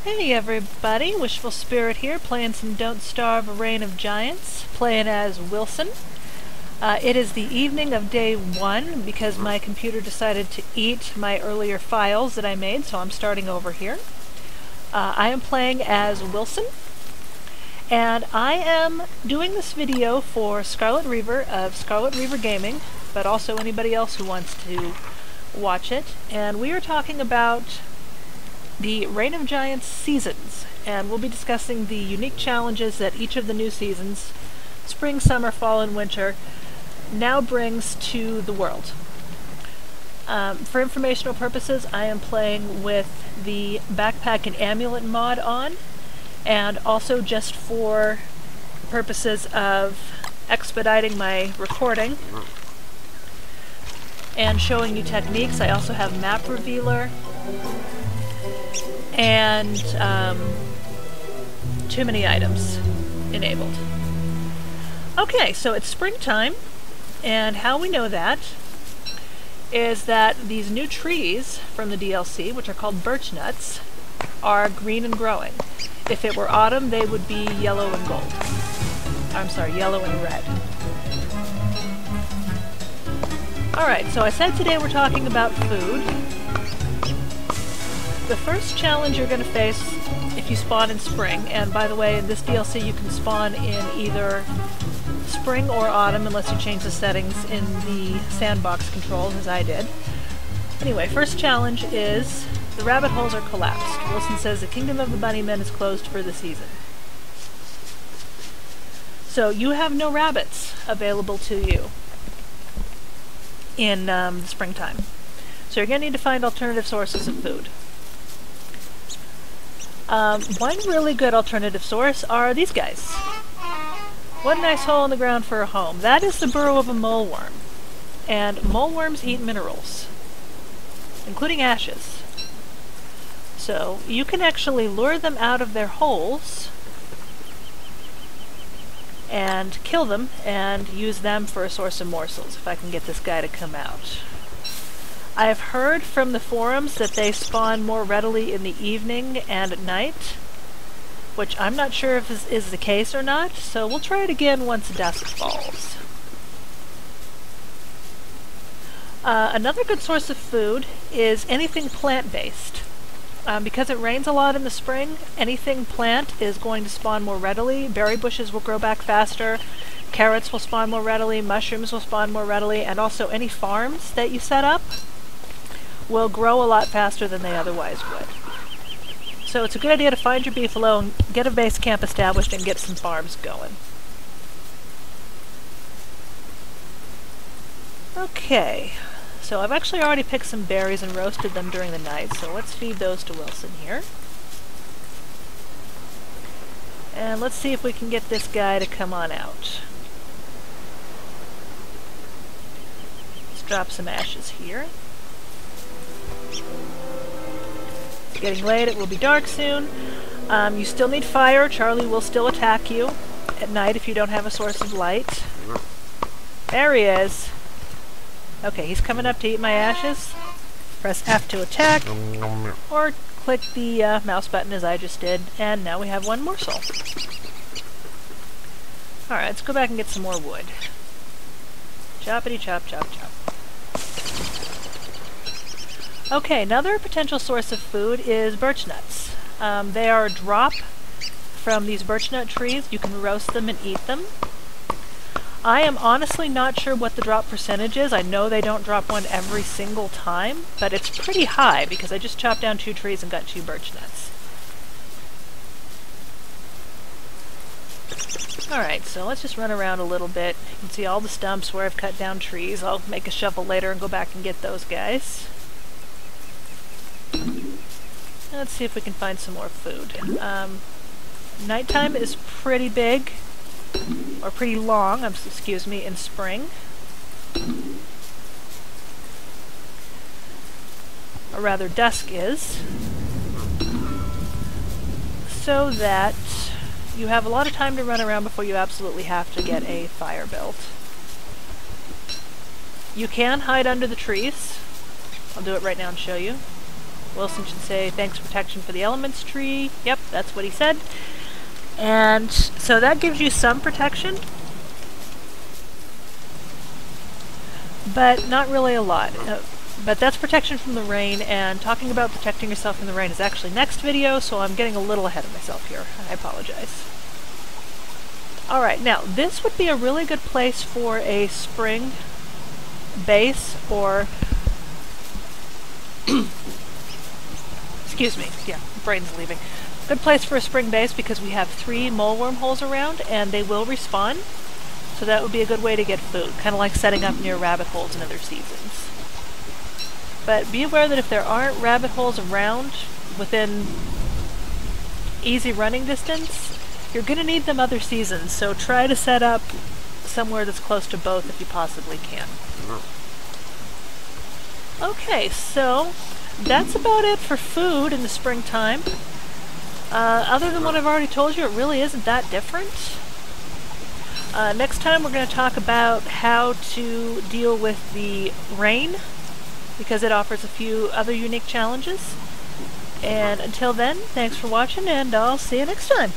Hey everybody, Wishful Spirit here, playing some Don't Starve RoG, playing as Wilson. It is the evening of day 1 because my computer decided to eat my earlier files that I made, so I'm starting over here. I am playing as Wilson, and I am doing this video for Scarlet Reaver of Scarlet Reaver Gaming, but also anybody else who wants to watch it, and we are talking about the Reign of Giants seasons, and we'll be discussing the unique challenges that each of the new seasons, spring, summer, fall, and winter, now brings to the world. For informational purposes, I am playing with the Backpack and Amulet mod on, and also just for purposes of expediting my recording and showing you techniques. I also have Map Revealer and too many items enabled. Okay, so it's springtime, and how we know that is that these new trees from the DLC, which are called birch nuts, are green and growing. If it were autumn, they would be yellow and gold. I'm sorry, yellow and red. Alright, so I said today we're talking about food. The first challenge you're going to face if you spawn in spring, and by the way, in this DLC you can spawn in either spring or autumn unless you change the settings in the sandbox controls, as I did. Anyway, first challenge is the rabbit holes are collapsed. Wilson says the Kingdom of the Bunnymen is closed for the season. So you have no rabbits available to you in the springtime. So you're going to need to find alternative sources of food. One really good alternative source are these guys. What a nice hole in the ground for a home. That is the burrow of a moleworm. And moleworms eat minerals, including ashes. So you can actually lure them out of their holes and kill them and use them for a source of morsels, if I can get this guy to come out. I have heard from the forums that they spawn more readily in the evening and at night, which I'm not sure if this is the case or not, so we'll try it again once dusk falls. Another good source of food is anything plant-based. Because it rains a lot in the spring, anything plant is going to spawn more readily. Berry bushes will grow back faster, carrots will spawn more readily, mushrooms will spawn more readily, and also any farms that you set up will grow a lot faster than they otherwise would. So it's a good idea to find your beefalo and get a base camp established and get some farms going. Okay, so I've actually already picked some berries and roasted them during the night, so let's feed those to Wilson here. And let's see if we can get this guy to come on out. Let's drop some ashes here. It's getting late, it will be dark soon. You still need fire. Charlie will still attack you at night if you don't have a source of light. There he is. Okay, he's coming up to eat my ashes. Press F to attack, or click the mouse button as I just did, and now we have one morsel. Alright, let's go back and get some more wood. Choppity chop chop chop. Okay, another potential source of food is birch nuts. They are a drop from these birch nut trees. You can roast them and eat them. I am honestly not sure what the drop percentage is. I know they don't drop one every single time, but it's pretty high because I just chopped down 2 trees and got 2 birch nuts. Alright, so let's just run around a little bit. You can see all the stumps where I've cut down trees. I'll make a shovel later and go back and get those guys. Let's see if we can find some more food. Nighttime is pretty big, or pretty long, excuse me, in spring. Or rather, dusk is. So that you have a lot of time to run around before you absolutely have to get a fire built. You can hide under the trees. I'll do it right now and show you. Wilson should say, thanks protection for the elements tree. Yep, that's what he said. And so that gives you some protection, but not really a lot. But that's protection from the rain, and talking about protecting yourself from the rain is actually next video, so I'm getting a little ahead of myself here. I apologize. Alright, now this would be a really good place for a spring base, or excuse me, yeah, brain's leaving. Good place for a spring base because we have 3 mole wormholes around and they will respawn, so that would be a good way to get food, kind of like setting up near rabbit holes in other seasons. But be aware that if there aren't rabbit holes around within easy running distance, you're going to need them other seasons, so try to set up somewhere that's close to both if you possibly can. Okay, so that's about it for food in the springtime. Other than what I've already told you, it really isn't that different. Next time we're going to talk about how to deal with the rain, because it offers a few other unique challenges. And until then, thanks for watching, and I'll see you next time.